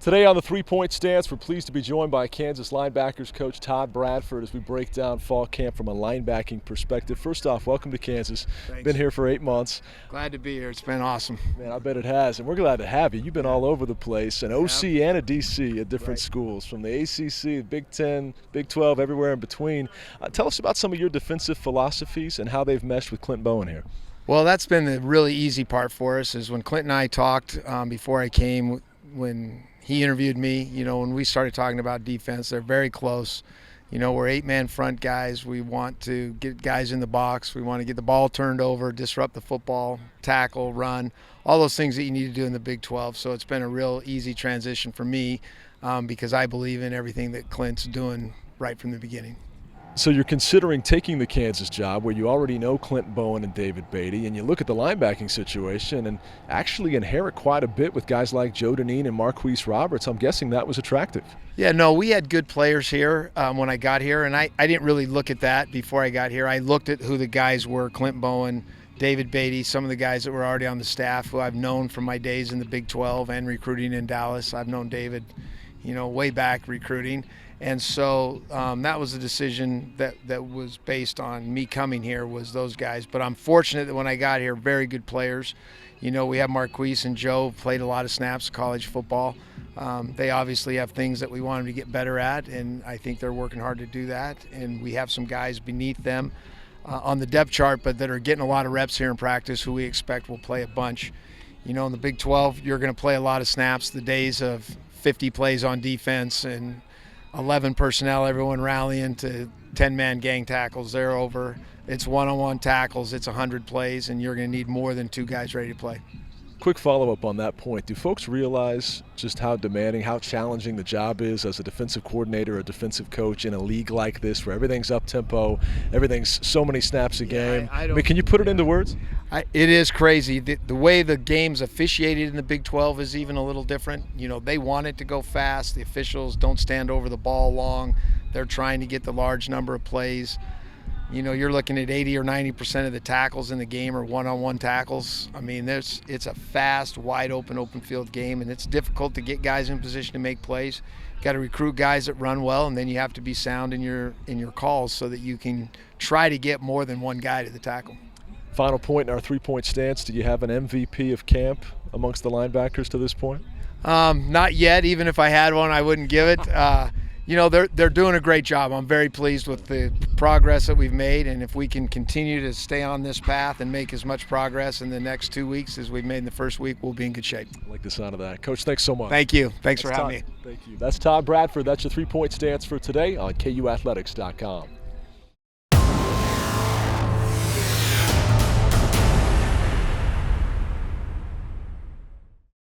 Today on the three-point stance, we're pleased to be joined by Kansas linebackers coach Todd Bradford as we break down fall camp from a linebacking perspective. First off, welcome to Kansas. Thanks. Been here for 8 months. Glad to be here. It's been awesome. Man, I bet it has, and we're glad to have you. You've been all over the place, an OC and a DC at different schools, from the ACC, Big 10, Big 12, everywhere in between. Tell us about some of your defensive philosophies and how they've meshed with Clint Bowen here. Well, that's been the really easy part for us, is when Clint and I talked before I came, when he interviewed me, when we started talking about defense. They're very close. We're 8-man front guys. We want to get guys in the box. We want to get the ball turned over, disrupt the football, tackle, run, all those things that you need to do in the Big 12. So it's been a real easy transition for me because I believe in everything that Clint's doing right from the beginning. So you're considering taking the Kansas job where you already know Clint Bowen and David Beatty, and you look at the linebacking situation and actually inherit quite a bit with guys like Joe Deneen and Marquise Roberts. I'm guessing that was attractive. Yeah, no, we had good players here when I got here, and I didn't really look at that before I got here. I looked at who the guys were, Clint Bowen, David Beatty, some of the guys that were already on the staff who I've known from my days in the Big 12 and recruiting in Dallas. I've known David, way back recruiting. And so that was a decision that was based on me coming here, was those guys. But I'm fortunate that when I got here, very good players. We have Marquise and Joe, played a lot of snaps college football. They obviously have things that we want them to get better at, and I think they're working hard to do that. And we have some guys beneath them on the depth chart, but that are getting a lot of reps here in practice who we expect will play a bunch. In the Big 12, you're going to play a lot of snaps. The days of 50 plays on defense and 11 personnel, everyone rallying to 10-man gang tackles, they're over. It's one-on-one tackles, it's 100 plays, and you're going to need more than 2 guys ready to play. Quick follow-up on that point. Do folks realize just how demanding, how challenging the job is as a defensive coordinator, a defensive coach in a league like this where everything's up-tempo, everything's so many snaps a game? I mean, can you put it into words? It is crazy. The way the game's officiated in the Big 12 is even a little different. They want it to go fast. The officials don't stand over the ball long. They're trying to get the large number of plays. You're looking at 80 or 90% of the tackles in the game are one-on-one tackles. I mean, it's a fast, wide open field game, and it's difficult to get guys in position to make plays. You got to recruit guys that run well, and then you have to be sound in your calls so that you can try to get more than one guy to the tackle. Final point in our three-point stance. Do you have an MVP of camp amongst the linebackers to this point? Not yet. Even if I had one, I wouldn't give it. They're doing a great job. I'm very pleased with the progress that we've made, and if we can continue to stay on this path and make as much progress in the next 2 weeks as we've made in the first week, we'll be in good shape. I like the sound of that. Coach, thanks so much. Thank you. Thanks for having me. Thank you. That's Todd Bradford. That's your three-point stance for today on KUathletics.com.